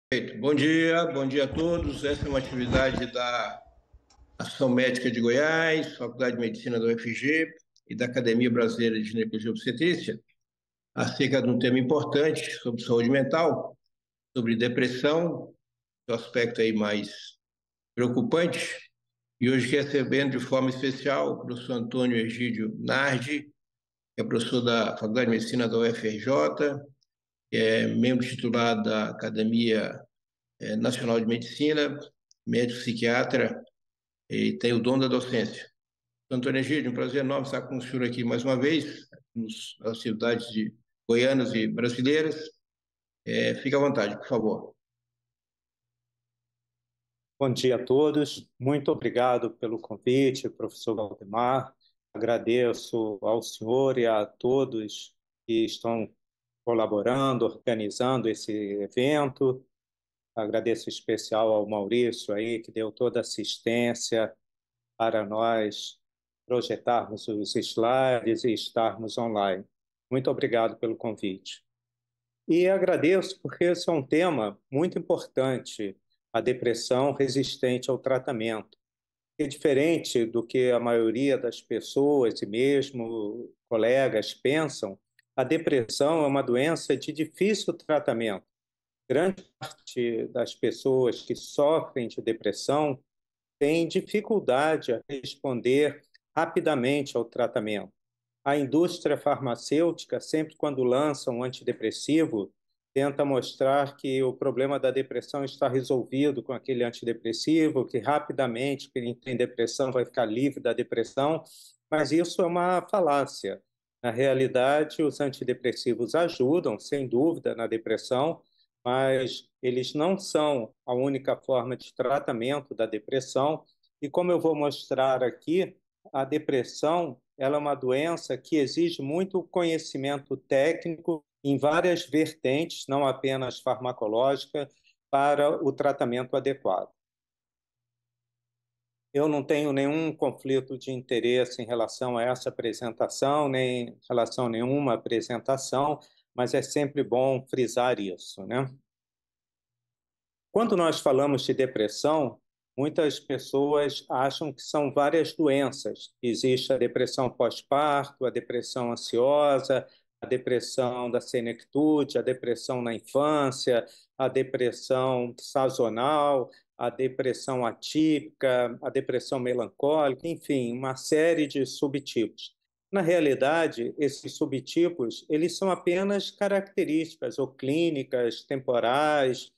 Perfeito. Bom dia a todos. Essa é uma atividade da Ação Médica de Goiás, Faculdade de Medicina da UFG e da Academia Brasileira de Ginecologia e Obstetrícia, acerca de um tema importante sobre saúde mental, sobre depressão, o aspecto aí mais preocupante. E hoje recebendo de forma especial o professor Antônio Egídio Nardi, que é professor da Faculdade de Medicina da UFRJ, que é membro titular da Academia Nacional de Medicina, médico psiquiatra e tem o dom da docência. Antônio Egídio, um prazer enorme estar com o senhor aqui mais uma vez, nas cidades de goianas e brasileiras. Fique à vontade, por favor. Bom dia a todos. Muito obrigado pelo convite, professor Valdemar. Agradeço ao senhor e a todos que estão colaborando, organizando esse evento. Agradeço em especial ao Maurício aí, que deu toda a assistência para nós projetarmos os slides e estarmos online. Muito obrigado pelo convite. E agradeço porque esse é um tema muito importante, a depressão resistente ao tratamento. É diferente do que a maioria das pessoas e mesmo colegas pensam, a depressão é uma doença de difícil tratamento. Grande parte das pessoas que sofrem de depressão tem dificuldade a responder rapidamente ao tratamento. A indústria farmacêutica, sempre quando lança um antidepressivo, tenta mostrar que o problema da depressão está resolvido com aquele antidepressivo, que rapidamente quem tem depressão vai ficar livre da depressão, mas isso é uma falácia. Na realidade, os antidepressivos ajudam, sem dúvida, na depressão, mas eles não são a única forma de tratamento da depressão. E como eu vou mostrar aqui, a depressão ela é uma doença que exige muito conhecimento técnico em várias vertentes, não apenas farmacológica, para o tratamento adequado. Eu não tenho nenhum conflito de interesse em relação a essa apresentação, nem em relação a nenhuma apresentação, mas é sempre bom frisar isso, né? Quando nós falamos de depressão, muitas pessoas acham que são várias doenças. Existe a depressão pós-parto, a depressão ansiosa, a depressão da senectude, a depressão na infância, a depressão sazonal, a depressão atípica, a depressão melancólica, enfim, uma série de subtipos. Na realidade, esses subtipos, eles são apenas características ou clínicas temporais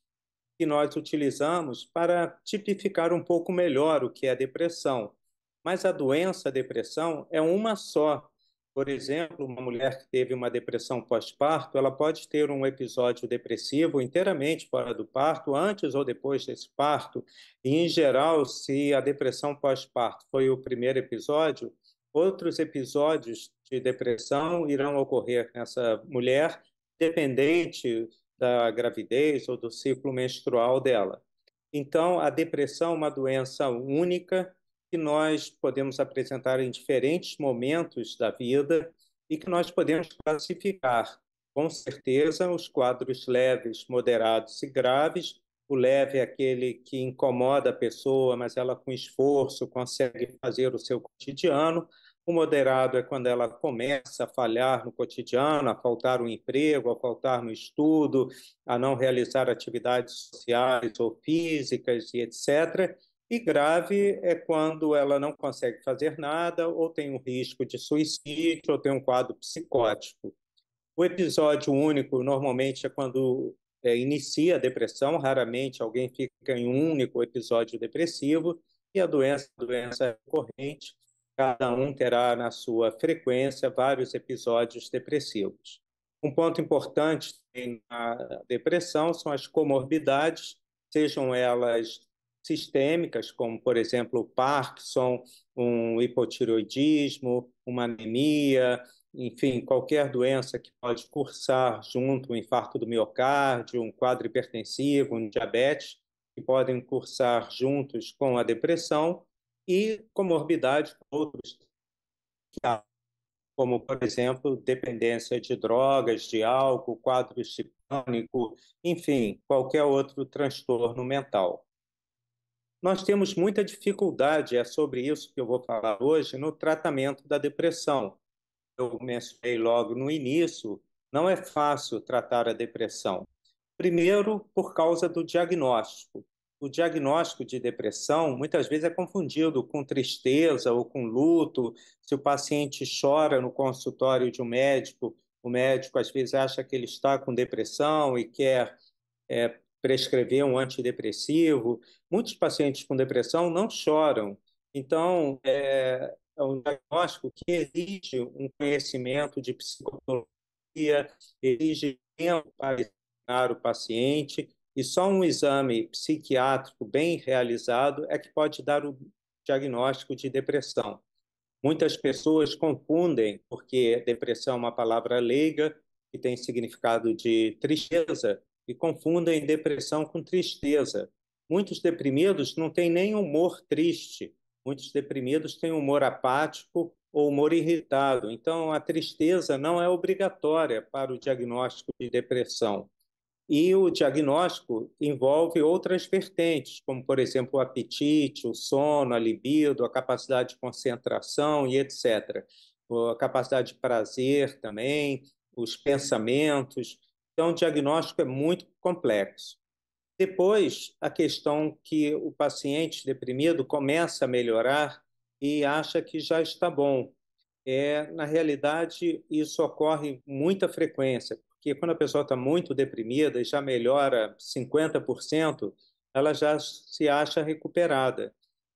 que nós utilizamos para tipificar um pouco melhor o que é a depressão. Mas a doença, a depressão, é uma só. Por exemplo, uma mulher que teve uma depressão pós-parto, ela pode ter um episódio depressivo inteiramente fora do parto, antes ou depois desse parto. E, em geral, se a depressão pós-parto foi o primeiro episódio, outros episódios de depressão irão ocorrer nessa mulher, dependente da gravidez ou do ciclo menstrual dela. Então, a depressão é uma doença única que nós podemos apresentar em diferentes momentos da vida e que nós podemos classificar. Com certeza, os quadros leves, moderados e graves. O leve é aquele que incomoda a pessoa, mas ela, com esforço, consegue fazer o seu cotidiano. O moderado é quando ela começa a falhar no cotidiano, a faltar um emprego, a faltar no estudo, a não realizar atividades sociais ou físicas e etc. E grave é quando ela não consegue fazer nada ou tem um risco de suicídio ou tem um quadro psicótico. O episódio único normalmente é quando inicia a depressão, raramente alguém fica em um único episódio depressivo, e a doença é recorrente, cada um terá na sua frequência vários episódios depressivos. Um ponto importante na depressão são as comorbidades, sejam elas sistêmicas, como, por exemplo, o Parkinson, um hipotireoidismo, uma anemia, enfim, qualquer doença que pode cursar junto, um infarto do miocárdio, um quadro hipertensivo, um diabetes, que podem cursar juntos com a depressão, e comorbidades outros, como, por exemplo, dependência de drogas, de álcool, quadros de pânico, enfim, qualquer outro transtorno mental. Nós temos muita dificuldade, é sobre isso que eu vou falar hoje, no tratamento da depressão. Eu mencionei logo no início, não é fácil tratar a depressão. Primeiro, por causa do diagnóstico. O diagnóstico de depressão muitas vezes é confundido com tristeza ou com luto. Se o paciente chora no consultório de um médico, o médico às vezes acha que ele está com depressão e quer prescrever um antidepressivo. Muitos pacientes com depressão não choram. Então, é um diagnóstico que exige um conhecimento de psicologia, exige tempo para examinar o paciente, e só um exame psiquiátrico bem realizado é que pode dar o diagnóstico de depressão. Muitas pessoas confundem, porque depressão é uma palavra leiga que tem significado de tristeza, e confundem depressão com tristeza. Muitos deprimidos não têm nem humor triste, muitos deprimidos têm humor apático ou humor irritado. Então, a tristeza não é obrigatória para o diagnóstico de depressão. E o diagnóstico envolve outras vertentes, como, por exemplo, o apetite, o sono, a libido, a capacidade de concentração e etc. A capacidade de prazer também, os pensamentos. Então, o diagnóstico é muito complexo. Depois, a questão que o paciente deprimido começa a melhorar e acha que já está bom. Na realidade, isso ocorre com muita frequência, porque quando a pessoa está muito deprimida e já melhora 50%, ela já se acha recuperada.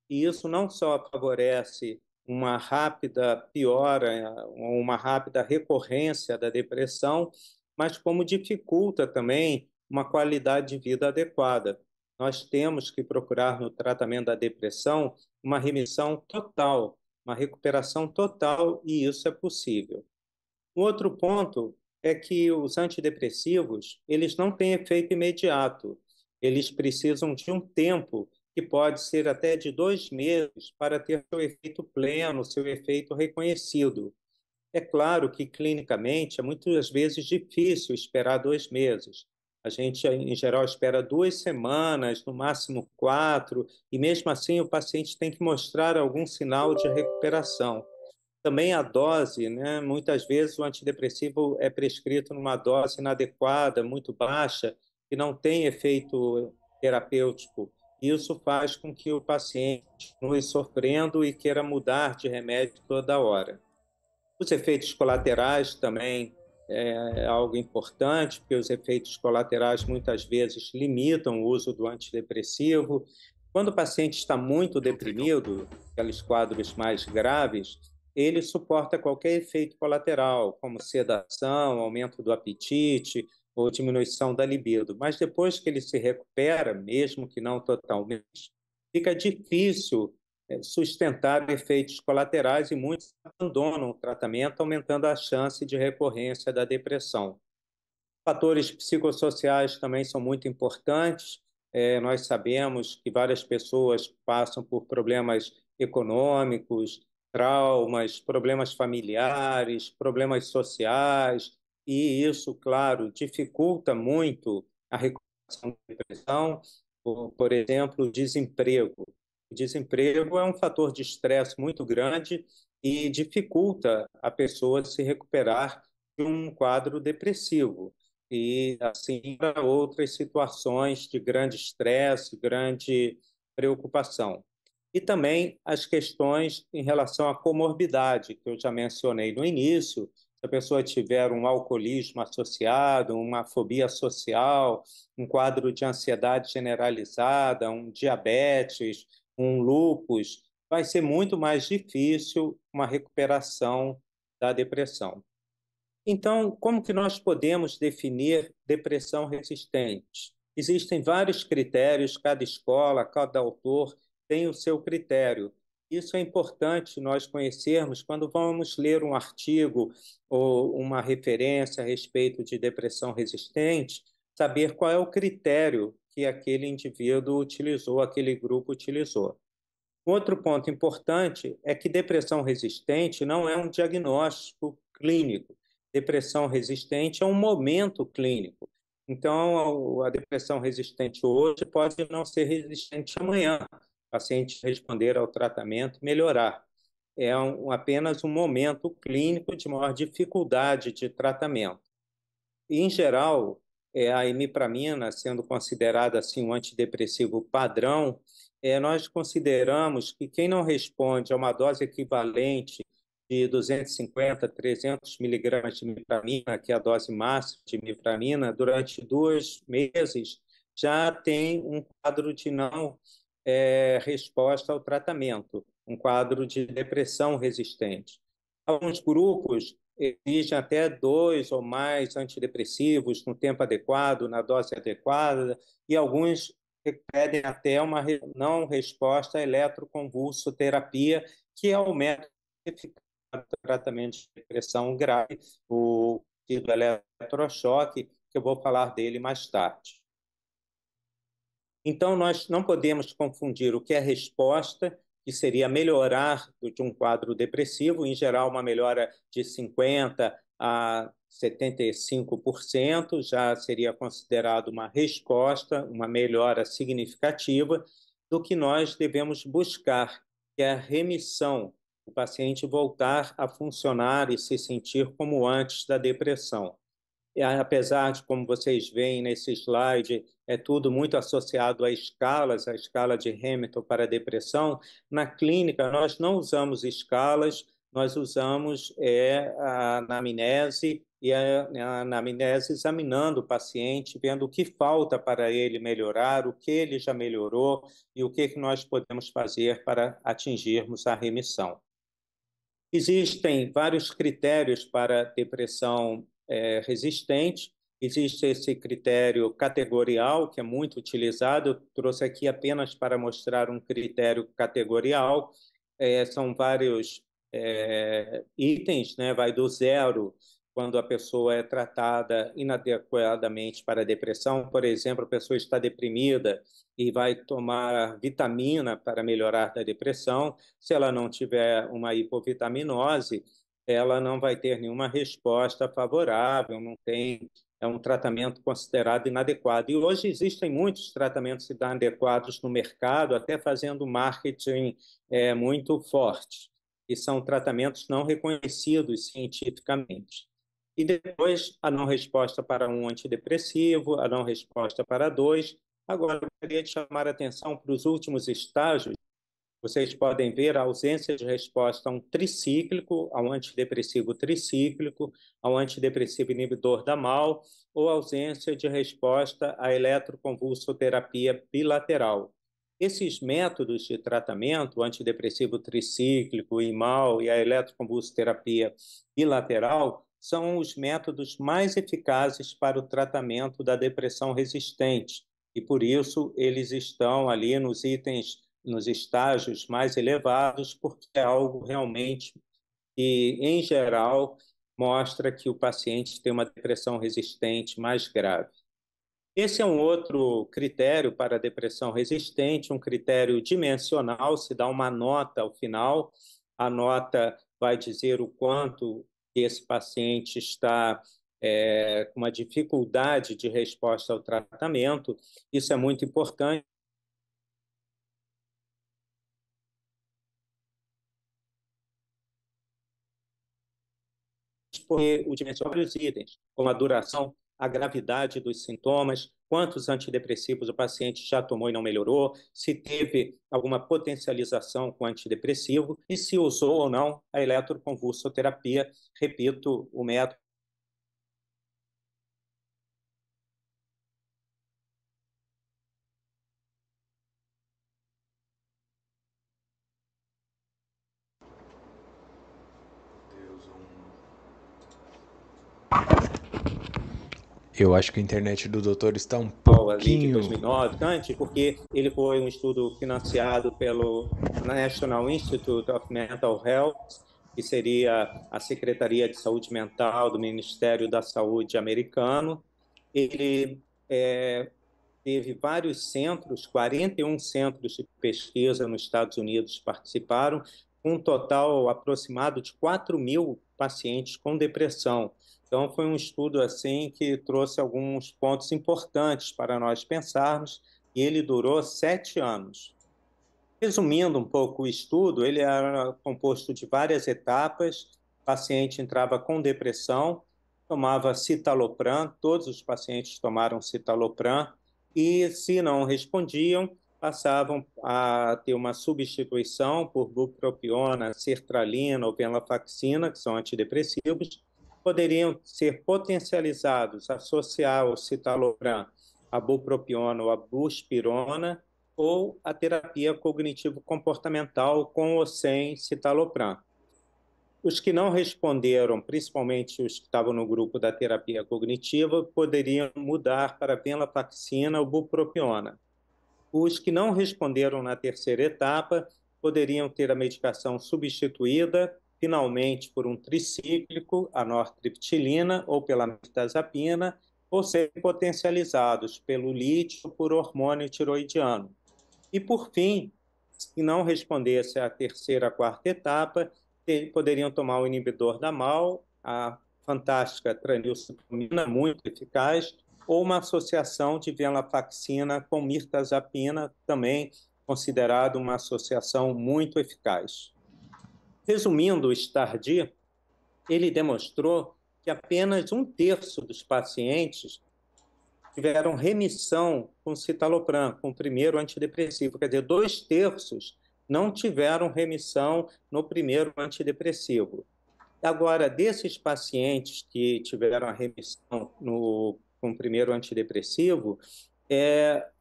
E isso não só favorece uma rápida piora, uma rápida recorrência da depressão, mas como dificulta também uma qualidade de vida adequada. Nós temos que procurar no tratamento da depressão uma remissão total, uma recuperação total, e isso é possível. Um outro ponto é que os antidepressivos, eles não têm efeito imediato. Eles precisam de um tempo, que pode ser até de 2 meses, para ter seu efeito pleno, seu efeito reconhecido. É claro que, clinicamente, é muitas vezes difícil esperar 2 meses. A gente, em geral, espera 2 semanas, no máximo 4, e mesmo assim o paciente tem que mostrar algum sinal de recuperação. Também a dose, né? Muitas vezes o antidepressivo é prescrito numa dose inadequada, muito baixa, que não tem efeito terapêutico. Isso faz com que o paciente continue sofrendo e queira mudar de remédio toda hora. Os efeitos colaterais também é algo importante, porque os efeitos colaterais muitas vezes limitam o uso do antidepressivo. Quando o paciente está muito deprimido, aqueles quadros mais graves, ele suporta qualquer efeito colateral, como sedação, aumento do apetite ou diminuição da libido. Mas depois que ele se recupera, mesmo que não totalmente, fica difícil sustentar efeitos colaterais, e muitos abandonam o tratamento, aumentando a chance de recorrência da depressão. Fatores psicossociais também são muito importantes. Nós sabemos que várias pessoas passam por problemas econômicos, traumas, problemas familiares, problemas sociais, e isso, claro, dificulta muito a recuperação da depressão. Por exemplo, o desemprego. O desemprego é um fator de estresse muito grande e dificulta a pessoa se recuperar de um quadro depressivo, e assim para outras situações de grande estresse, grande preocupação. E também as questões em relação à comorbidade, que eu já mencionei no início. Se a pessoa tiver um alcoolismo associado, uma fobia social, um quadro de ansiedade generalizada, um diabetes, um lúpus, vai ser muito mais difícil uma recuperação da depressão. Então, como que nós podemos definir depressão resistente? Existem vários critérios, cada escola, cada autor tem o seu critério. Isso é importante nós conhecermos quando vamos ler um artigo ou uma referência a respeito de depressão resistente, saber qual é o critério que aquele indivíduo utilizou, aquele grupo utilizou. Outro ponto importante é que depressão resistente não é um diagnóstico clínico. Depressão resistente é um momento clínico. Então, a depressão resistente hoje pode não ser resistente amanhã. O paciente responder ao tratamento e melhorar. É apenas um momento clínico de maior dificuldade de tratamento. E, em geral, a imipramina, sendo considerada assim um antidepressivo padrão, nós consideramos que quem não responde a uma dose equivalente de 250, 300 miligramas de imipramina, que é a dose máxima de imipramina, durante 2 meses, já tem um quadro de não resposta ao tratamento, um quadro de depressão resistente. Alguns grupos exigem até 2 ou mais antidepressivos no tempo adequado, na dose adequada, e alguns pedem até uma não resposta à eletroconvulsoterapia, que é o método eficaz do tratamento de depressão grave, o eletrochoque, que eu vou falar dele mais tarde. Então, nós não podemos confundir o que é resposta, que seria melhorar de um quadro depressivo, em geral, uma melhora de 50% a 75%, já seria considerado uma resposta, uma melhora significativa, do que nós devemos buscar, que é a remissão, o paciente voltar a funcionar e se sentir como antes da depressão. E, apesar de, como vocês veem nesse slide, é tudo muito associado a escalas, a escala de Hamilton para a depressão, na clínica nós não usamos escalas, nós usamos a anamnese, e a anamnese examinando o paciente, vendo o que falta para ele melhorar, o que ele já melhorou e o que nós podemos fazer para atingirmos a remissão. Existem vários critérios para depressão resistente. Existe esse critério categorial, que é muito utilizado. Eu trouxe aqui apenas para mostrar um critério categorial. São vários itens, né? Vai do 0, quando a pessoa é tratada inadequadamente para a depressão. Por exemplo, a pessoa está deprimida e vai tomar vitamina para melhorar da depressão. Se ela não tiver uma hipovitaminose, ela não vai ter nenhuma resposta favorável, não tem, é um tratamento considerado inadequado. E hoje existem muitos tratamentos inadequados no mercado, até fazendo marketing muito forte, e são tratamentos não reconhecidos cientificamente. E depois, a não resposta para um antidepressivo, a não resposta para 2. Agora, eu gostaria de chamar a atenção para os últimos estágios. Vocês podem ver a ausência de resposta a um tricíclico, a um antidepressivo tricíclico, a um antidepressivo inibidor da MAO, ou ausência de resposta à eletroconvulsoterapia bilateral. Esses métodos de tratamento, o antidepressivo tricíclico, o IMAL e a eletroconvulsoterapia bilateral, são os métodos mais eficazes para o tratamento da depressão resistente. E, por isso, eles estão ali nos estágios mais elevados, porque é algo realmente que, em geral, mostra que o paciente tem uma depressão resistente mais grave. Esse é um outro critério para a depressão resistente, um critério dimensional, se dá uma nota ao final, a nota vai dizer o quanto esse paciente está com uma dificuldade de resposta ao tratamento. Isso é muito importante, porque o dimensionar vários itens, como a duração, a gravidade dos sintomas, quantos antidepressivos o paciente já tomou e não melhorou, se teve alguma potencialização com antidepressivo e se usou ou não a eletroconvulsoterapia. Repito, o método Eu acho que a internet do doutor está um ali de pouquinho... 2009, porque ele foi um estudo financiado pelo National Institute of Mental Health, que seria a Secretaria de Saúde Mental do Ministério da Saúde americano. Ele teve vários centros, 41 centros de pesquisa nos Estados Unidos participaram, com um total aproximado de 4.000 pacientes com depressão. Então, foi um estudo assim que trouxe alguns pontos importantes para nós pensarmos, e ele durou 7 anos. Resumindo um pouco o estudo, ele era composto de várias etapas. O paciente entrava com depressão, tomava citalopram, todos os pacientes tomaram citalopram, e se não respondiam, passavam a ter uma substituição por bupropiona, sertralina ou venlafaxina, que são antidepressivos, poderiam ser potencializados, associar o citalopram a bupropiona ou a buspirona, ou a terapia cognitivo-comportamental com ou sem citalopram. Os que não responderam, principalmente os que estavam no grupo da terapia cognitiva, poderiam mudar para venlafaxina ou bupropiona. Os que não responderam na terceira etapa poderiam ter a medicação substituída, finalmente, por um tricíclico, a nortriptilina, ou pela mirtazapina, ou serem potencializados pelo lítio ou por hormônio tiroidiano. E, por fim, se não respondesse à terceira, à quarta etapa, poderiam tomar o inibidor da MAO, a fantástica tranilciclomina, muito eficaz, ou uma associação de venlafaxina com mirtazapina, também considerado uma associação muito eficaz. Resumindo, o STAR-D, ele demonstrou que apenas 1/3 dos pacientes tiveram remissão com citalopram, com o primeiro antidepressivo. Quer dizer, 2/3 não tiveram remissão no primeiro antidepressivo. Agora, desses pacientes que tiveram a remissão com o primeiro antidepressivo,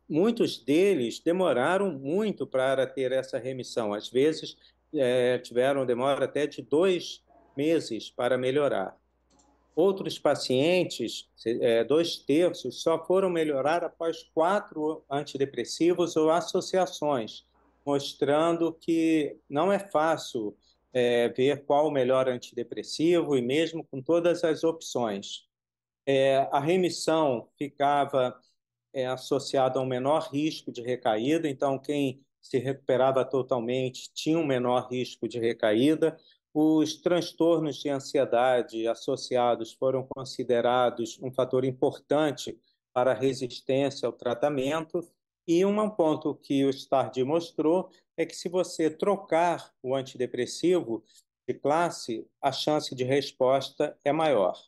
muitos deles demoraram muito para ter essa remissão. Às vezes, tiveram demora até de 2 meses para melhorar. Outros pacientes, 2/3, só foram melhorar após 4 antidepressivos ou associações, mostrando que não é fácil ver qual o melhor antidepressivo, e mesmo com todas as opções. A remissão ficava associada a um menor risco de recaída, então quem se recuperava totalmente tinha um menor risco de recaída. Os transtornos de ansiedade associados foram considerados um fator importante para a resistência ao tratamento. E um ponto que o STAR-D mostrou é que, se você trocar o antidepressivo de classe, a chance de resposta é maior.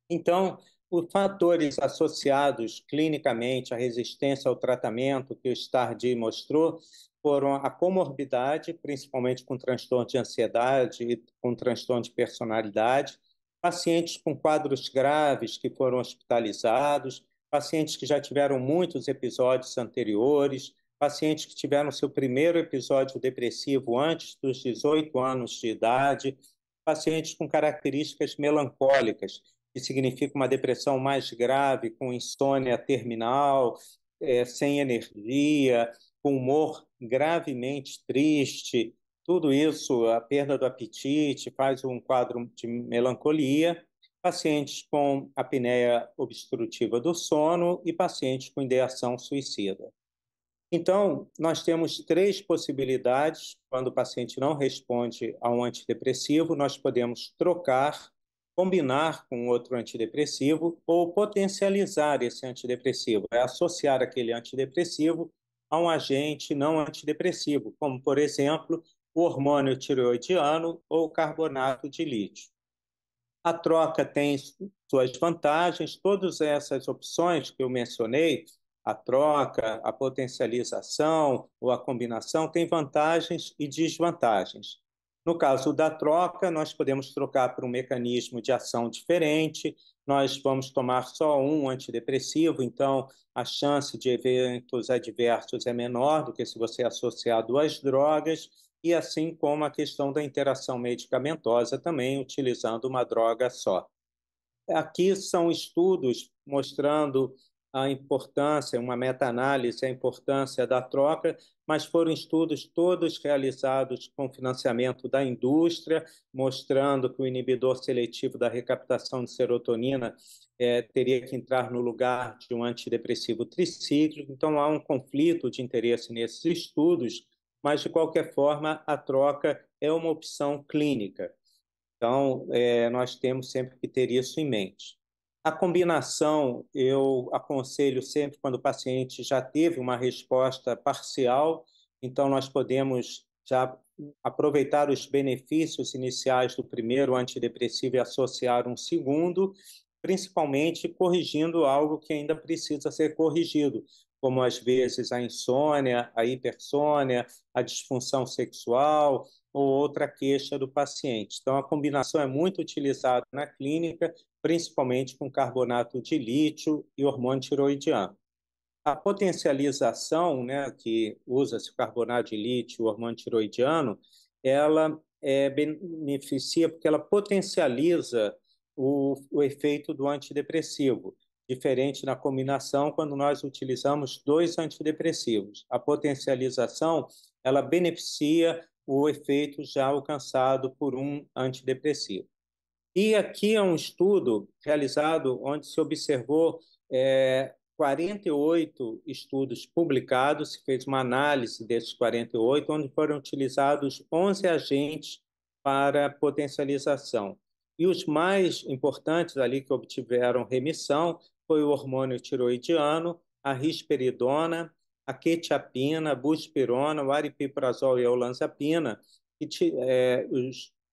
Então, os fatores associados clinicamente à resistência ao tratamento que o STAR-D mostrou foram a comorbidade, principalmente com transtorno de ansiedade e com transtorno de personalidade, pacientes com quadros graves que foram hospitalizados, pacientes que já tiveram muitos episódios anteriores, pacientes que tiveram seu primeiro episódio depressivo antes dos 18 anos de idade, pacientes com características melancólicas, que significa uma depressão mais grave, com insônia terminal, sem energia, com humor gravemente triste. Tudo isso, a perda do apetite, faz um quadro de melancolia. Pacientes com apneia obstrutiva do sono e pacientes com ideação suicida. Então, nós temos 3 possibilidades. Quando o paciente não responde a um antidepressivo, nós podemos trocar, combinar com outro antidepressivo ou potencializar esse antidepressivo, associar aquele antidepressivo a um agente não antidepressivo, como, por exemplo, o hormônio tireoidiano ou o carbonato de lítio. A troca tem suas vantagens. Todas essas opções que eu mencionei, a troca, a potencialização ou a combinação, têm vantagens e desvantagens. No caso da troca, nós podemos trocar por um mecanismo de ação diferente. Nós vamos tomar só um antidepressivo, então a chance de eventos adversos é menor do que se você associar 2 drogas, e assim como a questão da interação medicamentosa também, utilizando uma droga só. Aqui são estudos mostrando a importância, uma meta-análise, a importância da troca, mas foram estudos todos realizados com financiamento da indústria, mostrando que o inibidor seletivo da recaptação de serotonina teria que entrar no lugar de um antidepressivo tricíclico. Então, há um conflito de interesse nesses estudos, mas, de qualquer forma, a troca é uma opção clínica. Então, nós temos sempre que ter isso em mente. A combinação, eu aconselho sempre quando o paciente já teve uma resposta parcial, então nós podemos já aproveitar os benefícios iniciais do primeiro antidepressivo e associar um segundo, principalmente corrigindo algo que ainda precisa ser corrigido, como às vezes a insônia, a hipersônia, a disfunção sexual ou outra queixa do paciente. Então, a combinação é muito utilizada na clínica, principalmente com carbonato de lítio e hormônio tiroidiano. A potencialização, né, que usa-se o carbonato de lítio, o hormônio tiroidiano, ela beneficia porque ela potencializa o efeito do antidepressivo, diferente na combinação quando nós utilizamos dois antidepressivos. A potencialização, ela beneficia o efeito já alcançado por um antidepressivo. E aqui é um estudo realizado onde se observou 48 estudos publicados, se fez uma análise desses 48, onde foram utilizados 11 agentes para potencialização. E os mais importantes ali que obtiveram remissão foi o hormônio tiroidiano, a risperidona, a quetiapina, a buspirona, o aripiprazol e a olanzapina,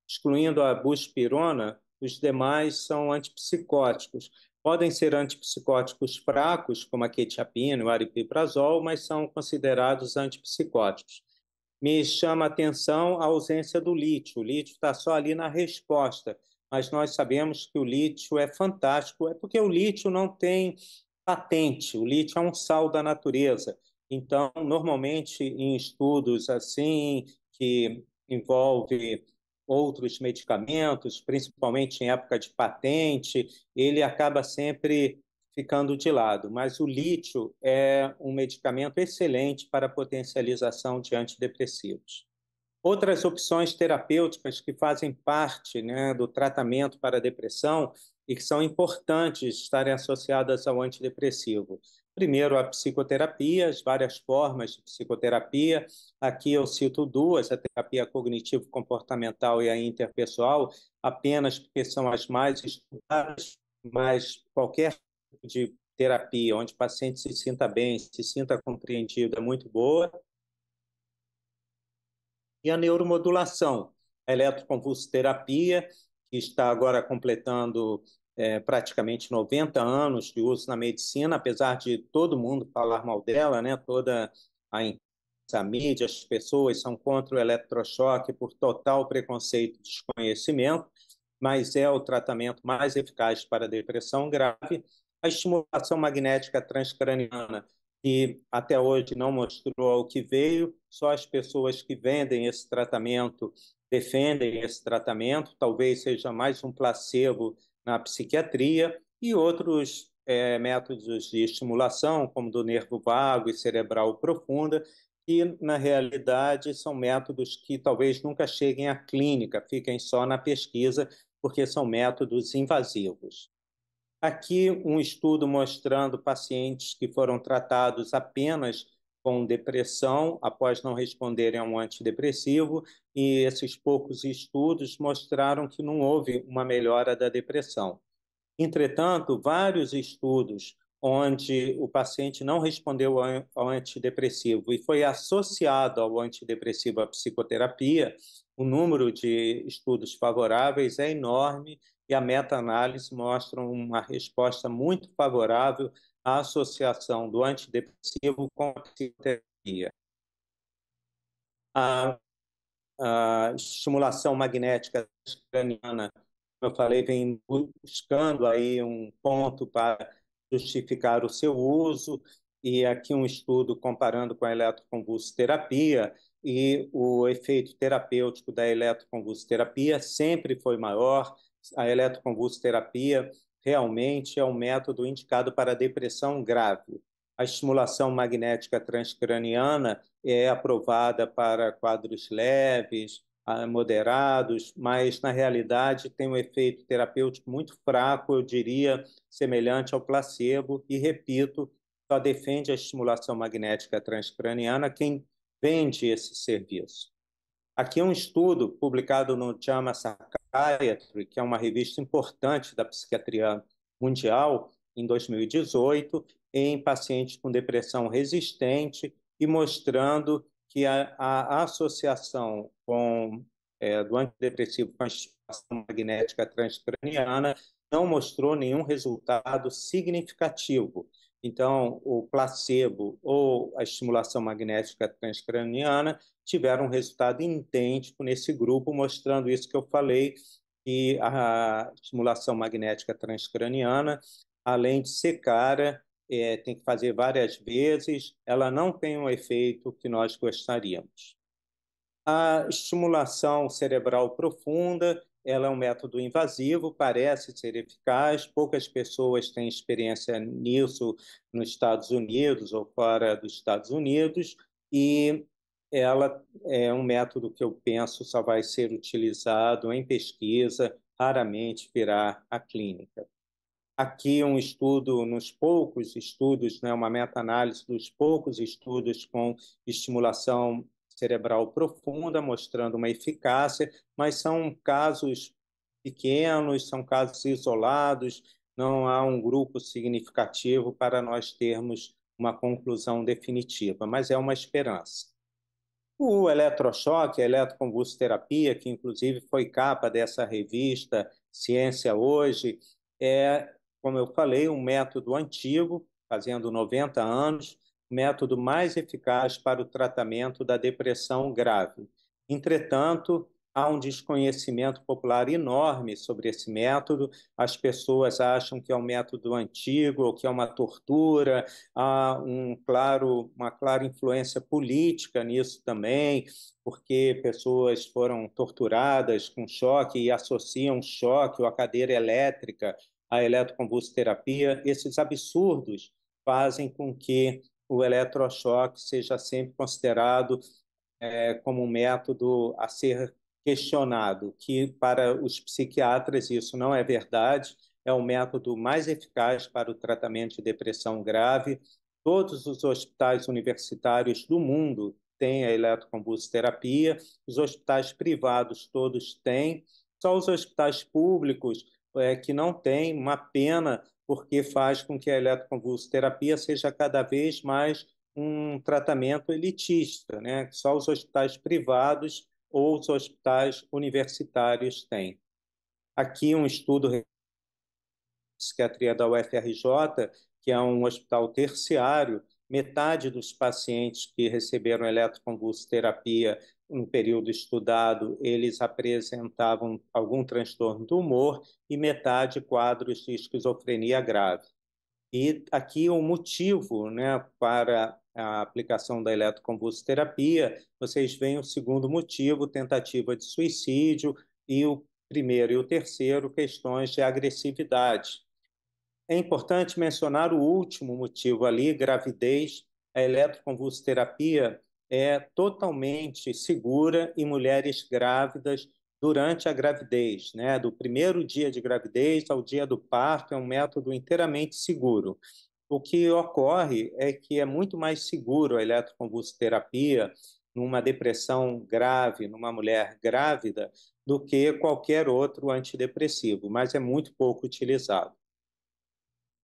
excluindo a buspirona, os demais são antipsicóticos. Podem ser antipsicóticos fracos, como a quetiapina e o aripiprazol, mas são considerados antipsicóticos. Me chama a atenção a ausência do lítio. O lítio está só ali na resposta, mas nós sabemos que o lítio é fantástico, é porque o lítio não tem patente, o lítio é um sal da natureza. Então, normalmente, em estudos assim, que envolve outros medicamentos, principalmente em época de patente, ele acaba sempre ficando de lado. Mas o lítio é um medicamento excelente para a potencialização de antidepressivos. Outras opções terapêuticas que fazem parte, né, do tratamento para a depressão e que são importantes estarem associadas ao antidepressivo. Primeiro, a psicoterapia, as várias formas de psicoterapia. Aqui eu cito duas, a terapia cognitivo-comportamental e a interpessoal, apenas porque são as mais estudadas, mas qualquer tipo de terapia onde o paciente se sinta bem, se sinta compreendido, é muito boa. E a neuromodulação, a eletroconvulsoterapia, que está agora completando praticamente 90 anos de uso na medicina, apesar de todo mundo falar mal dela, né? Toda a mídia, as pessoas são contra o eletrochoque por total preconceito e desconhecimento, mas é o tratamento mais eficaz para a depressão grave. A estimulação magnética transcraniana, que até hoje não mostrou o que veio, só as pessoas que vendem esse tratamento defendem esse tratamento, talvez seja mais um placebo na psiquiatria, e outros métodos de estimulação, como do nervo vago e cerebral profunda, que na realidade são métodos que talvez nunca cheguem à clínica, fiquem só na pesquisa, porque são métodos invasivos. Aqui um estudo mostrando pacientes que foram tratados apenas com depressão após não responderem a um antidepressivo, e esses poucos estudos mostraram que não houve uma melhora da depressão. Entretanto, vários estudos onde o paciente não respondeu ao antidepressivo e foi associado ao antidepressivo a psicoterapia, o número de estudos favoráveis é enorme e a meta-análise mostra uma resposta muito favorável à associação do antidepressivo com a psicoterapia. A estimulação magnética craniana, como eu falei, vem buscando aí um ponto para justificar o seu uso, e aqui um estudo comparando com a eletroconvulsoterapia, e o efeito terapêutico da eletroconvulsoterapia sempre foi maior. A eletroconvulsoterapia realmente é um método indicado para depressão grave. A estimulação magnética transcraniana é aprovada para quadros leves, moderados, mas na realidade tem um efeito terapêutico muito fraco, eu diria, semelhante ao placebo, e repito, só defende a estimulação magnética transcraniana quem vende esse serviço. Aqui um estudo publicado no JAMA Psychiatry, que é uma revista importante da psiquiatria mundial, em 2018, em pacientes com depressão resistente e mostrando que a associação do antidepressivo com a estimulação magnética transcraniana não mostrou nenhum resultado significativo. Então, o placebo ou a estimulação magnética transcraniana tiveram um resultado idêntico nesse grupo, mostrando isso que eu falei, que a estimulação magnética transcraniana, além de ser cara, tem que fazer várias vezes, ela não tem um efeito que nós gostaríamos. A estimulação cerebral profunda, ela é um método invasivo, parece ser eficaz, poucas pessoas têm experiência nisso nos Estados Unidos ou fora dos Estados Unidos, e ela é um método que eu penso só vai ser utilizado em pesquisa, raramente virá à clínica. Aqui um estudo, nos poucos estudos, né, uma meta-análise dos poucos estudos com estimulação cerebral profunda, mostrando uma eficácia, mas são casos pequenos, são casos isolados, não há um grupo significativo para nós termos uma conclusão definitiva, mas é uma esperança. O eletrochoque, a eletroconvulsoterapia, que inclusive foi capa dessa revista Ciência Hoje, é, como eu falei, um método antigo, fazendo 90 anos, método mais eficaz para o tratamento da depressão grave. Entretanto, há um desconhecimento popular enorme sobre esse método. As pessoas acham que é um método antigo, ou que é uma tortura. Há uma clara influência política nisso também, porque pessoas foram torturadas com choque e associam choque ou a cadeira elétrica à eletroconvulsoterapia. Esses absurdos fazem com que o eletrochoque seja sempre considerado como um método a ser questionado, que para os psiquiatras isso não é verdade, é o método mais eficaz para o tratamento de depressão grave. Todos os hospitais universitários do mundo têm a eletroconvulsoterapia, os hospitais privados todos têm, só os hospitais públicos que não têm, uma pena, porque faz com que a eletroconvulsoterapia seja cada vez mais um tratamento elitista, né? Só os hospitais privados ou os hospitais universitários têm. Aqui um estudo de psiquiatria da UFRJ, que é um hospital terciário, metade dos pacientes que receberam eletroconvulsoterapia no período estudado, eles apresentavam algum transtorno do humor e metade quadros de esquizofrenia grave. E aqui o motivo, né, para a aplicação da eletroconvulsoterapia, vocês veem o segundo motivo, tentativa de suicídio, e o primeiro e o terceiro, questões de agressividade. É importante mencionar o último motivo ali, gravidez. A eletroconvulsoterapia é totalmente segura em mulheres grávidas durante a gravidez, né? Do primeiro dia de gravidez ao dia do parto, é um método inteiramente seguro. O que ocorre é que é muito mais seguro a eletroconvulsoterapia numa depressão grave, numa mulher grávida, do que qualquer outro antidepressivo, mas é muito pouco utilizado.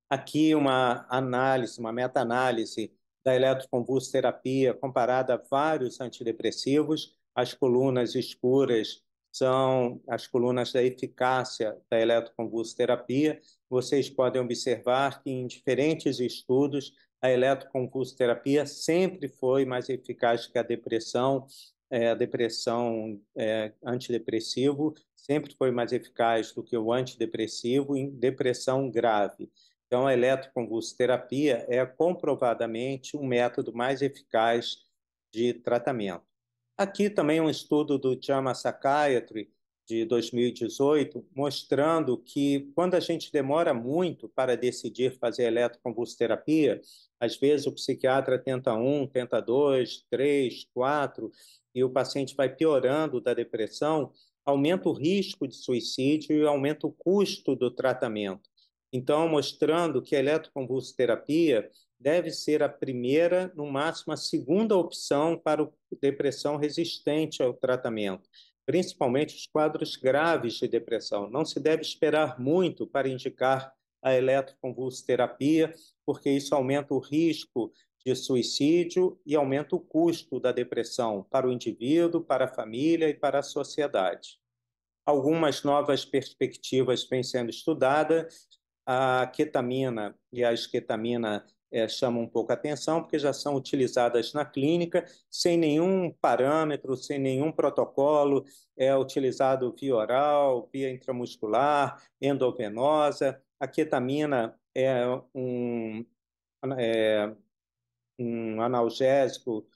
Aqui uma análise, uma meta-análise da eletroconvulsoterapia comparada a vários antidepressivos. As colunas escuras são as colunas da eficácia da eletroconvulsoterapia. Vocês podem observar que em diferentes estudos a eletroconvulsoterapia sempre foi mais eficaz que a depressão antidepressivo sempre foi mais eficaz do que o antidepressivo em depressão grave. Então, a eletroconvulsoterapia é comprovadamente um método mais eficaz de tratamento. Aqui também um estudo do JAMA Psychiatry, de 2018, mostrando que quando a gente demora muito para decidir fazer eletroconvulsoterapia, às vezes o psiquiatra tenta um, tenta dois, três, quatro, e o paciente vai piorando da depressão, aumenta o risco de suicídio e aumenta o custo do tratamento. Então, mostrando que a eletroconvulsoterapia deve ser a primeira, no máximo a segunda opção para a depressão resistente ao tratamento, principalmente os quadros graves de depressão. Não se deve esperar muito para indicar a eletroconvulsoterapia, porque isso aumenta o risco de suicídio e aumenta o custo da depressão para o indivíduo, para a família e para a sociedade. Algumas novas perspectivas vêm sendo estudadas. A ketamina e a esketamina chamam um pouco a atenção, porque já são utilizadas na clínica, sem nenhum parâmetro, sem nenhum protocolo, é utilizado via oral, via intramuscular, endovenosa. A ketamina é um analgésico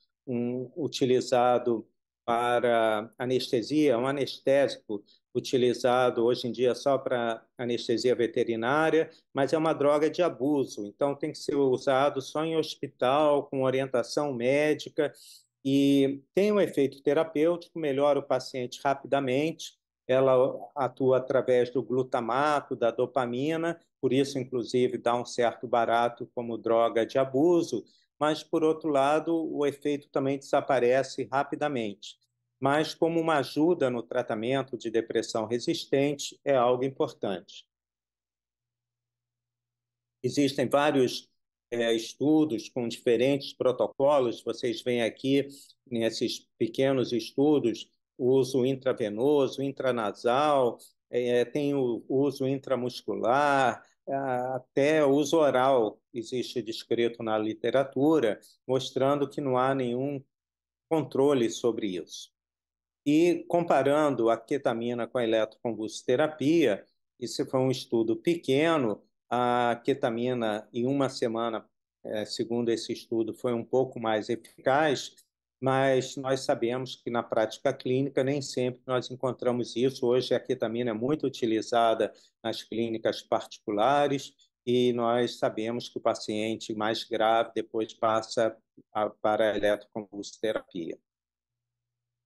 utilizado para anestesia, um anestésico utilizado hoje em dia só para anestesia veterinária, mas é uma droga de abuso, então tem que ser usado só em hospital, com orientação médica, e tem um efeito terapêutico, melhora o paciente rapidamente, ela atua através do glutamato, da dopamina, por isso, inclusive, dá um certo barato como droga de abuso, mas, por outro lado, o efeito também desaparece rapidamente. Mas, como uma ajuda no tratamento de depressão resistente, é algo importante. Existem vários estudos com diferentes protocolos, vocês veem aqui nesses pequenos estudos o uso intravenoso, intranasal, tem o uso intramuscular, até o uso oral existe descrito na literatura, mostrando que não há nenhum controle sobre isso. E comparando a ketamina com a eletroconvulsoterapia, isso foi um estudo pequeno, a ketamina em uma semana, segundo esse estudo, foi um pouco mais eficaz, mas nós sabemos que na prática clínica nem sempre nós encontramos isso. Hoje a ketamina é muito utilizada nas clínicas particulares e nós sabemos que o paciente mais grave depois passa para a eletroconvulsoterapia.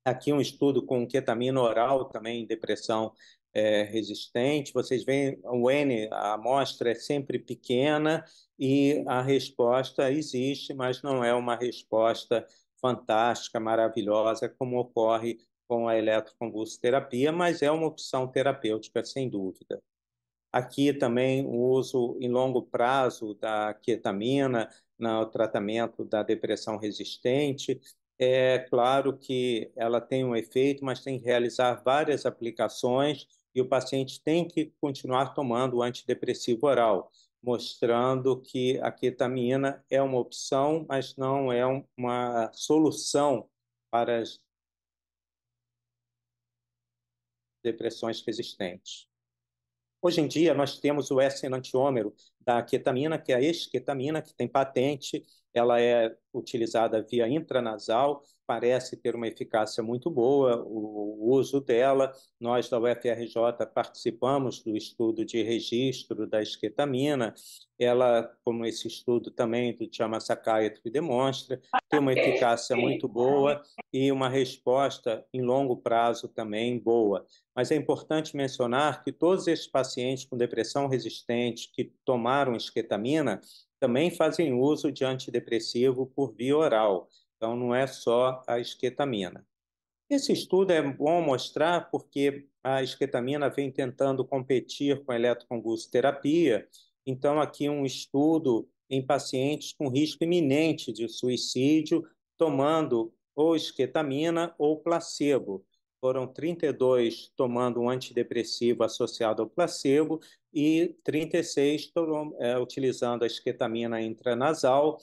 Aqui um estudo com ketamina oral também em depressão resistente. Vocês veem, o N, a amostra é sempre pequena e a resposta existe, mas não é uma resposta fantástica, maravilhosa, como ocorre com a eletroconvulsoterapia, mas é uma opção terapêutica, sem dúvida. Aqui também o uso em longo prazo da ketamina no tratamento da depressão resistente. É claro que ela tem um efeito, mas tem que realizar várias aplicações e o paciente tem que continuar tomando o antidepressivo oral, mostrando que a ketamina é uma opção, mas não é uma solução para as depressões resistentes. Hoje em dia, nós temos o S-enantiômero da ketamina, que é a esketamina, que tem patente, ela é utilizada via intranasal, parece ter uma eficácia muito boa, o uso dela. Nós, da UFRJ, participamos do estudo de registro da esketamina. Ela, como esse estudo também do JAMA Psychiatry demonstra, tem uma eficácia muito boa e uma resposta em longo prazo também boa. Mas é importante mencionar que todos esses pacientes com depressão resistente que tomaram esketamina também fazem uso de antidepressivo por via oral. Então, não é só a esketamina. Esse estudo é bom mostrar porque a esketamina vem tentando competir com a eletroconvulsoterapia. Então, aqui um estudo em pacientes com risco iminente de suicídio, tomando ou esketamina ou placebo. Foram 32 tomando um antidepressivo associado ao placebo e 36 utilizando a esketamina intranasal,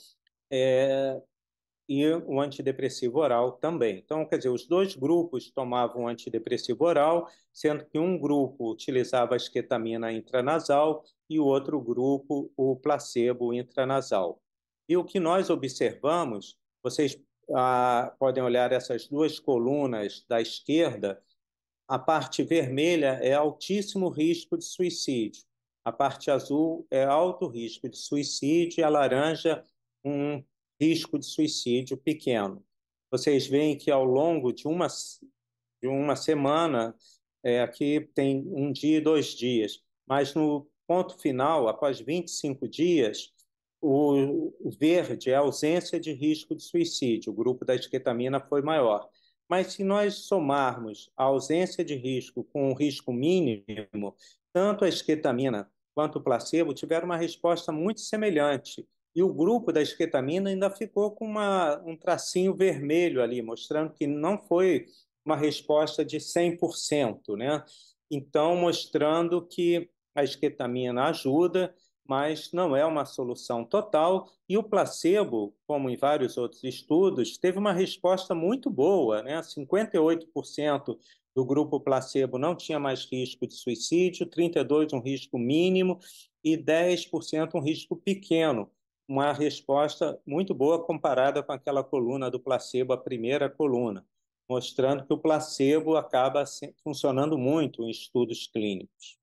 e o antidepressivo oral também. Então, quer dizer, os dois grupos tomavam antidepressivo oral, sendo que um grupo utilizava a esketamina intranasal e o outro grupo o placebo intranasal. E o que nós observamos, vocês podem olhar essas duas colunas da esquerda, a parte vermelha é altíssimo risco de suicídio, a parte azul é alto risco de suicídio e a laranja um risco de suicídio pequeno. Vocês veem que ao longo de uma semana, aqui tem um dia e 2 dias, mas no ponto final, após 25 dias, o verde é a ausência de risco de suicídio, o grupo da esquetamina foi maior. Mas se nós somarmos a ausência de risco com o risco mínimo, tanto a esquetamina quanto o placebo tiveram uma resposta muito semelhante. E o grupo da esquetamina ainda ficou com um tracinho vermelho ali, mostrando que não foi uma resposta de 100%, né? Então, mostrando que a esquetamina ajuda, mas não é uma solução total. E o placebo, como em vários outros estudos, teve uma resposta muito boa, né? 58% do grupo placebo não tinha mais risco de suicídio, 32% um risco mínimo e 10% um risco pequeno. Uma resposta muito boa comparada com aquela coluna do placebo, a primeira coluna, mostrando que o placebo acaba funcionando muito em estudos clínicos.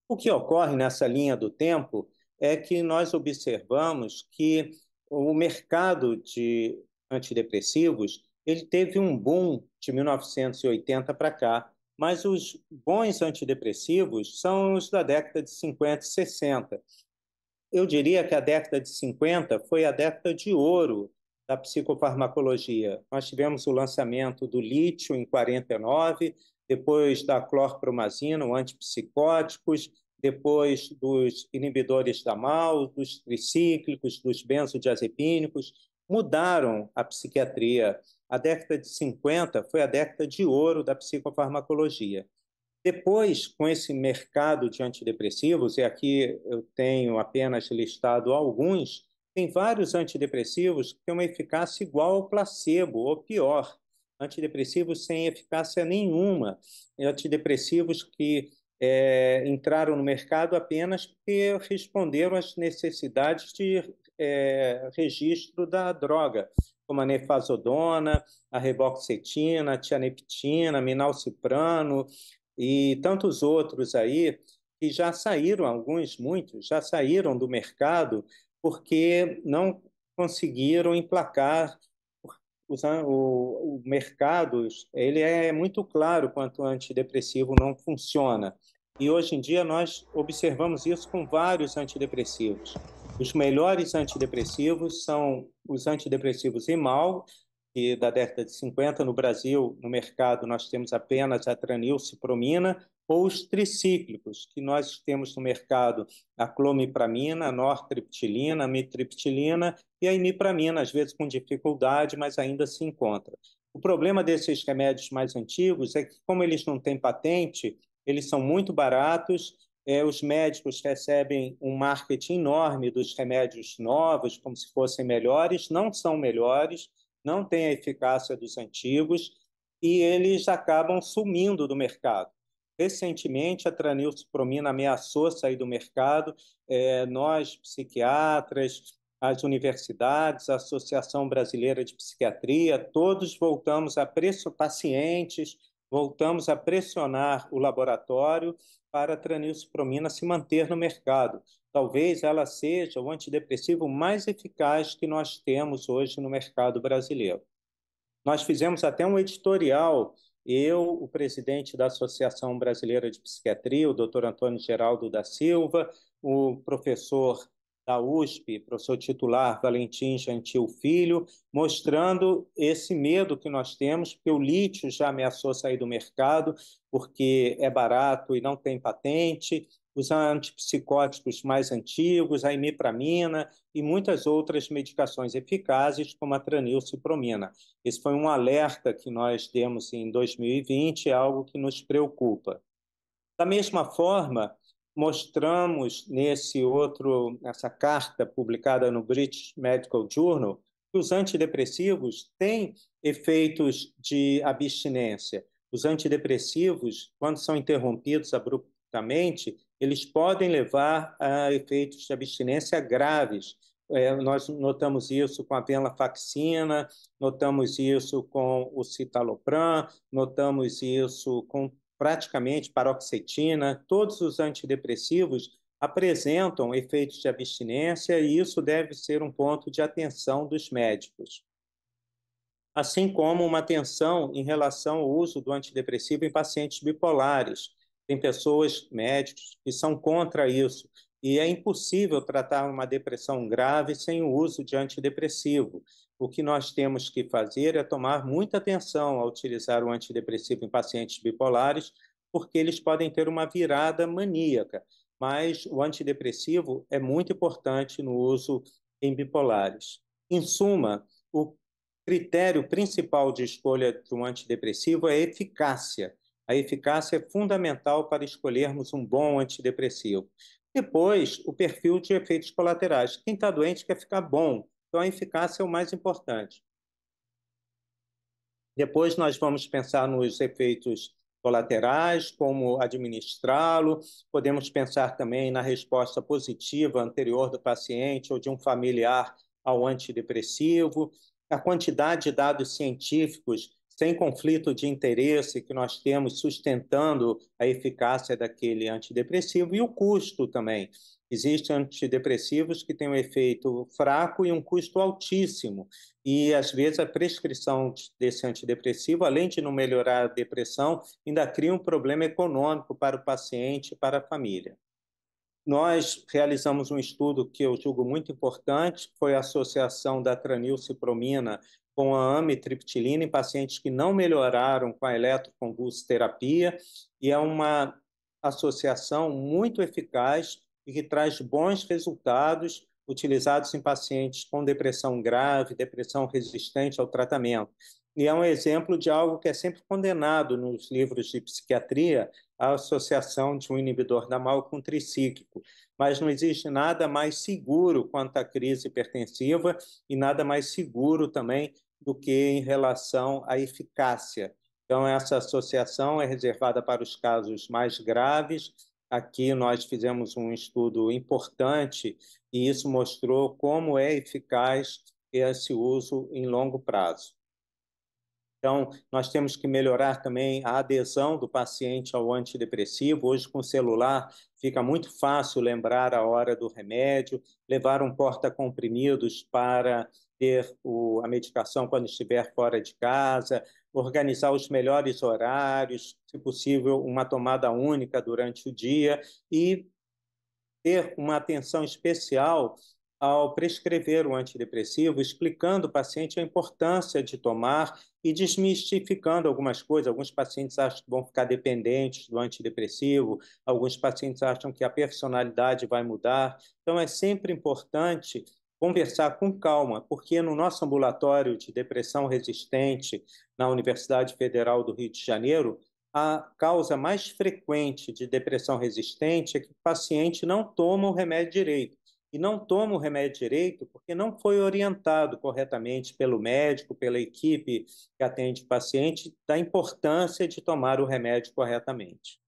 O que ocorre nessa linha do tempo é que nós observamos que o mercado de antidepressivos ele teve um boom de 1980 para cá, mas os bons antidepressivos são os da década de 50 e 60. Eu diria que a década de 50 foi a década de ouro da psicofarmacologia. Nós tivemos o lançamento do lítio em 49, depois da clorpromazina, antipsicóticos, depois dos inibidores da MAO, dos tricíclicos, dos benzodiazepínicos, mudaram a psiquiatria. A década de 50 foi a década de ouro da psicofarmacologia. Depois, com esse mercado de antidepressivos, e aqui eu tenho apenas listado alguns, tem vários antidepressivos que têm uma eficácia igual ao placebo, ou pior, antidepressivos sem eficácia nenhuma, antidepressivos que entraram no mercado apenas porque responderam às necessidades de registro da droga, como a nefazodona, a reboxetina, a tianeptina, minalciprano, e tantos outros aí que já saíram, alguns, muitos, já saíram do mercado porque não conseguiram emplacar o mercado. Ele é muito claro quanto o antidepressivo não funciona. E hoje em dia nós observamos isso com vários antidepressivos. Os melhores antidepressivos são os antidepressivos Imal, que da década de 50 no Brasil, no mercado, nós temos apenas a tranilcipromina, ou os tricíclicos, que nós temos no mercado a clomipramina, a nortriptilina, a mitriptilina e a imipramina, às vezes com dificuldade, mas ainda se encontra. O problema desses remédios mais antigos é que, como eles não têm patente, eles são muito baratos, os médicos recebem um marketing enorme dos remédios novos, como se fossem melhores, não são melhores, não têm a eficácia dos antigos e eles acabam sumindo do mercado. Recentemente, a tranilcipromina ameaçou sair do mercado. Nós, psiquiatras, as universidades, a Associação Brasileira de Psiquiatria, todos voltamos a pacientes, voltamos a pressionar o laboratório para a tranilcipromina se manter no mercado. Talvez ela seja o antidepressivo mais eficaz que nós temos hoje no mercado brasileiro. Nós fizemos até um editorial, eu, o presidente da Associação Brasileira de Psiquiatria, o Dr. Antônio Geraldo da Silva, o professor da USP, professor titular Valentim Gentil Filho, mostrando esse medo que nós temos, porque o lítio já ameaçou sair do mercado, porque é barato e não tem patente, os antipsicóticos mais antigos, a imipramina e muitas outras medicações eficazes, como a tranilcipromina. Esse foi um alerta que nós demos em 2020, é algo que nos preocupa. Da mesma forma, mostramos nessa carta publicada no British Medical Journal que os antidepressivos têm efeitos de abstinência. Os antidepressivos, quando são interrompidos abruptamente, eles podem levar a efeitos de abstinência graves. Nós notamos isso com a venlafaxina, notamos isso com o citalopram, notamos isso com praticamente paroxetina. Todos os antidepressivos apresentam efeitos de abstinência e isso deve ser um ponto de atenção dos médicos. Assim como uma atenção em relação ao uso do antidepressivo em pacientes bipolares. Tem pessoas, médicos, que são contra isso e é impossível tratar uma depressão grave sem o uso de antidepressivo. O que nós temos que fazer é tomar muita atenção ao utilizar o antidepressivo em pacientes bipolares, porque eles podem ter uma virada maníaca, mas o antidepressivo é muito importante no uso em bipolares. Em suma, o critério principal de escolha de um antidepressivo é a eficácia. A eficácia é fundamental para escolhermos um bom antidepressivo. Depois, o perfil de efeitos colaterais. Quem está doente quer ficar bom, então a eficácia é o mais importante. Depois nós vamos pensar nos efeitos colaterais, como administrá-lo. Podemos pensar também na resposta positiva anterior do paciente ou de um familiar ao antidepressivo, a quantidade de dados científicos sem conflito de interesse que nós temos sustentando a eficácia daquele antidepressivo e o custo também. Existem antidepressivos que têm um efeito fraco e um custo altíssimo. E, às vezes, a prescrição desse antidepressivo, além de não melhorar a depressão, ainda cria um problema econômico para o paciente e para a família. Nós realizamos um estudo que eu julgo muito importante, que foi a associação da tranilcipromina com a amitriptilina em pacientes que não melhoraram com a eletroconvulsoterapia, e é uma associação muito eficaz e que traz bons resultados utilizados em pacientes com depressão grave, depressão resistente ao tratamento. E é um exemplo de algo que é sempre condenado nos livros de psiquiatria, a associação de um inibidor da MAO com tricíclico. Mas não existe nada mais seguro quanto à crise hipertensiva e nada mais seguro também do que em relação à eficácia. Então, essa associação é reservada para os casos mais graves. Aqui nós fizemos um estudo importante e isso mostrou como é eficaz esse uso em longo prazo. Então, nós temos que melhorar também a adesão do paciente ao antidepressivo. Hoje, com o celular, fica muito fácil lembrar a hora do remédio, levar um porta-comprimidos para ter a medicação quando estiver fora de casa, organizar os melhores horários, se possível, uma tomada única durante o dia e ter uma atenção especial ao prescrever o antidepressivo, explicando ao paciente a importância de tomar e desmistificando algumas coisas. Alguns pacientes acham que vão ficar dependentes do antidepressivo, alguns pacientes acham que a personalidade vai mudar. Então, é sempre importante conversar com calma, porque no nosso ambulatório de depressão resistente na Universidade Federal do Rio de Janeiro, a causa mais frequente de depressão resistente é que o paciente não toma o remédio direito. E não toma o remédio direito porque não foi orientado corretamente pelo médico, pela equipe que atende o paciente, da importância de tomar o remédio corretamente.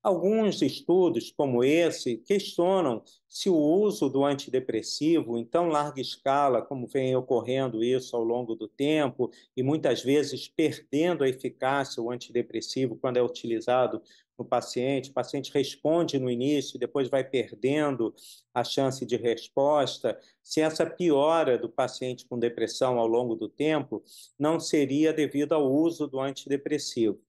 Alguns estudos, como esse, questionam se o uso do antidepressivo em tão larga escala, como vem ocorrendo isso ao longo do tempo, e muitas vezes perdendo a eficácia, o antidepressivo, quando é utilizado no paciente, o paciente responde no início e depois vai perdendo a chance de resposta, se essa piora do paciente com depressão ao longo do tempo não seria devido ao uso do antidepressivo.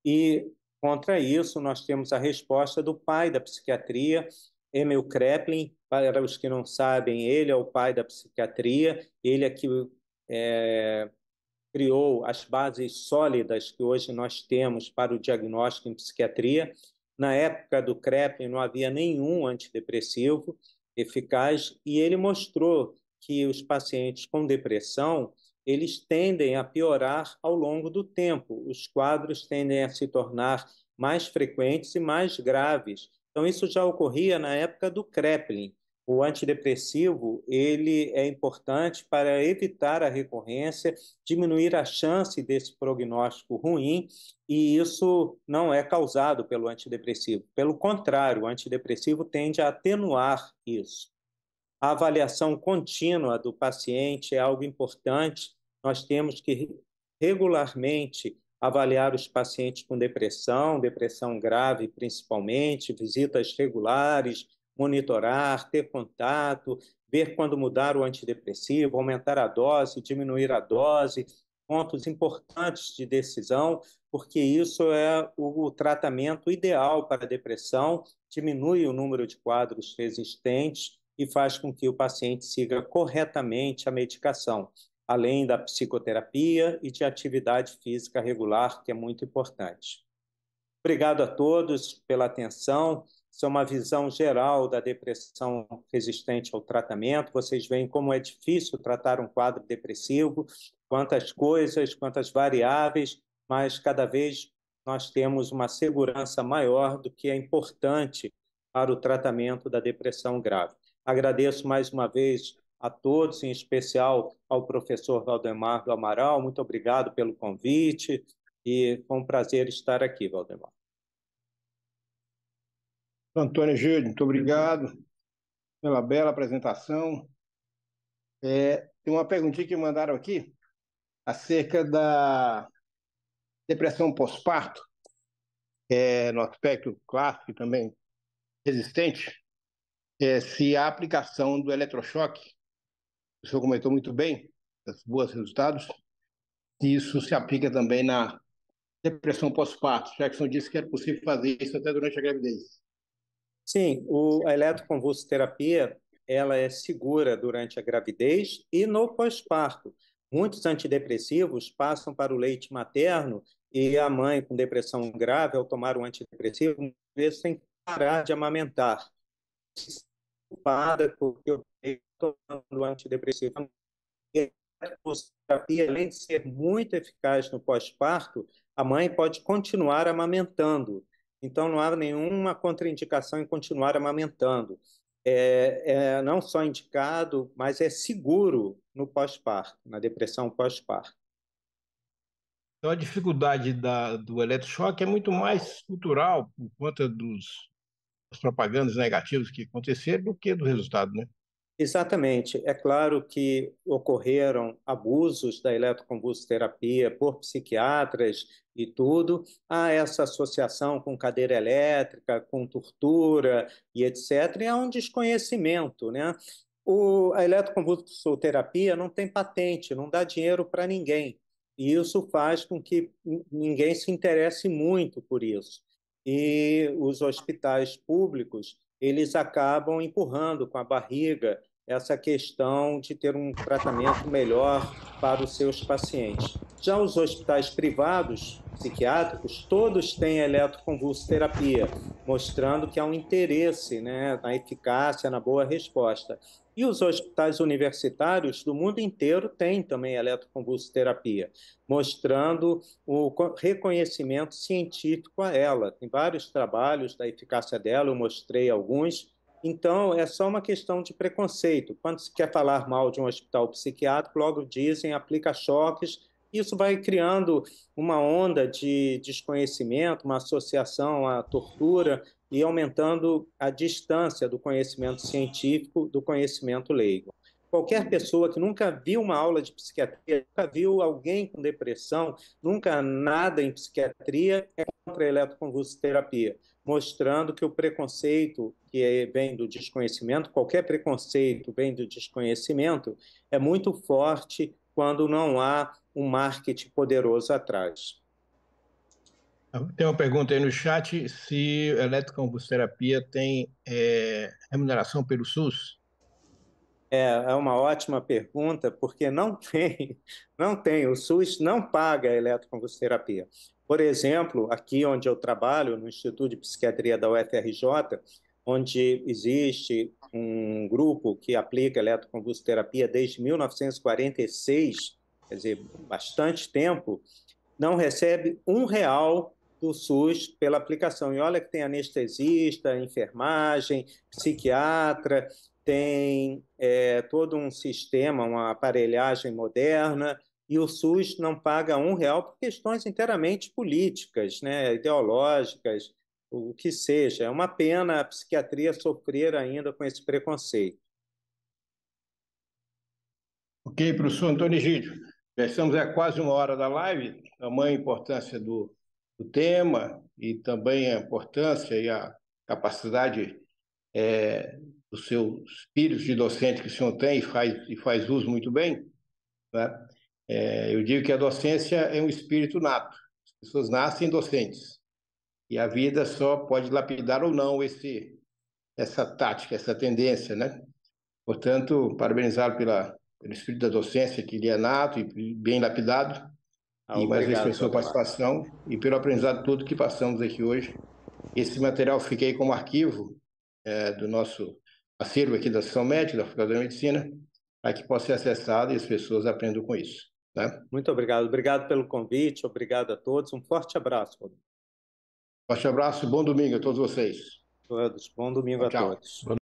E contra isso, nós temos a resposta do pai da psiquiatria, Emil Kraepelin. Para os que não sabem, ele é o pai da psiquiatria, ele é que criou as bases sólidas que hoje nós temos para o diagnóstico em psiquiatria. Na época do Kraepelin não havia nenhum antidepressivo eficaz e ele mostrou que os pacientes com depressão eles tendem a piorar ao longo do tempo. Os quadros tendem a se tornar mais frequentes e mais graves. Então, isso já ocorria na época do Kraepelin. O antidepressivo ele é importante para evitar a recorrência, diminuir a chance desse prognóstico ruim, e isso não é causado pelo antidepressivo. Pelo contrário, o antidepressivo tende a atenuar isso. A avaliação contínua do paciente é algo importante. Nós temos que regularmente avaliar os pacientes com depressão, depressão grave principalmente, visitas regulares, monitorar, ter contato, ver quando mudar o antidepressivo, aumentar a dose, diminuir a dose, pontos importantes de decisão, porque isso é o tratamento ideal para a depressão, diminui o número de quadros resistentes e faz com que o paciente siga corretamente a medicação, além da psicoterapia e de atividade física regular, que é muito importante. Obrigado a todos pela atenção. Isso é uma visão geral da depressão resistente ao tratamento. Vocês veem como é difícil tratar um quadro depressivo, quantas coisas, quantas variáveis, mas cada vez nós temos uma segurança maior do que é importante para o tratamento da depressão grave. Agradeço mais uma vez a todos, em especial ao professor Valdemar do Amaral. Muito obrigado pelo convite e foi um prazer estar aqui, Valdemar. Antônio Gildo, muito obrigado pela bela apresentação. Tem uma perguntinha que mandaram aqui acerca da depressão pós-parto, no aspecto clássico e também resistente, se a aplicação do eletrochoque, o senhor comentou muito bem, os bons resultados, se isso se aplica também na depressão pós-parto, já que o senhor disse que era possível fazer isso até durante a gravidez. Sim, a eletroconvulsoterapia ela é segura durante a gravidez e no pós-parto. Muitos antidepressivos passam para o leite materno e a mãe com depressão grave, ao tomar um antidepressivo, às vezes tem que parar de amamentar. Preocupada porque eu estou tomando antidepressivo. A eletroconvulsoterapia, além de ser muito eficaz no pós-parto, a mãe pode continuar amamentando. Então, não há nenhuma contraindicação em continuar amamentando. É não só indicado, mas é seguro no pós-parto, na depressão pós-parto. Então, a dificuldade do eletrochoque é muito mais cultural, por conta das propagandas negativas que aconteceram, do que do resultado, né? Exatamente. É claro que ocorreram abusos da eletroconvulsoterapia por psiquiatras e tudo. Há essa associação com cadeira elétrica, com tortura e etc. E há um desconhecimento, né? A eletroconvulsoterapia não tem patente, não dá dinheiro para ninguém. E isso faz com que ninguém se interesse muito por isso. E os hospitais públicos, eles acabam empurrando com a barriga essa questão de ter um tratamento melhor para os seus pacientes. Já os hospitais privados, psiquiátricos, todos têm eletroconvulsoterapia, mostrando que há um interesse, né, na eficácia, na boa resposta. E os hospitais universitários do mundo inteiro têm também eletroconvulsoterapia, mostrando o reconhecimento científico a ela. Tem vários trabalhos da eficácia dela, eu mostrei alguns. Então, é só uma questão de preconceito. Quando se quer falar mal de um hospital psiquiátrico, logo dizem aplica choques. Isso vai criando uma onda de desconhecimento, uma associação à tortura e aumentando a distância do conhecimento científico do conhecimento leigo. Qualquer pessoa que nunca viu uma aula de psiquiatria, nunca viu alguém com depressão, nunca nada em psiquiatria, é contra a eletroconvulsoterapia, mostrando que o preconceito que vem do desconhecimento, qualquer preconceito vem do desconhecimento, é muito forte quando não há um marketing poderoso atrás. Tem uma pergunta aí no chat, se a eletroconvulsoterapia tem remuneração pelo SUS? É uma ótima pergunta, porque não tem, o SUS não paga a eletroconvulsoterapia. Por exemplo, aqui onde eu trabalho, no Instituto de Psiquiatria da UFRJ, onde existe um grupo que aplica eletroconvulsoterapia desde 1946, quer dizer, bastante tempo, não recebe R$ 1 do SUS pela aplicação. E olha que tem anestesista, enfermagem, psiquiatra, tem todo um sistema, uma aparelhagem moderna, e o SUS não paga R$ 1 por questões inteiramente políticas, né, ideológicas, o que seja. É uma pena a psiquiatria sofrer ainda com esse preconceito. Ok, professor Antônio Egídio. Já estamos a quase uma hora da live, tamanha importância do tema e também a importância e a capacidade do seu espírito de docente que o senhor tem e faz uso muito bem, né? Eu digo que a docência é um espírito nato. As pessoas nascem docentes. E a vida só pode lapidar ou não essa tática, essa tendência, né? Portanto, parabenizá-lo pelo espírito da docência, que lhe é nato e bem lapidado. E mais uma vez pela sua participação e pelo aprendizado todo que passamos aqui hoje. Esse material fica aí como arquivo do nosso acervo aqui da Sessão Médica, da Faculdade de Medicina, para que possa ser acessado e as pessoas aprendam com isso. Né? Muito obrigado. Obrigado pelo convite, obrigado a todos. Um forte abraço, Rodrigo. Forte abraço, bom domingo a todos vocês. Todos. Bom domingo a Tchau. todos.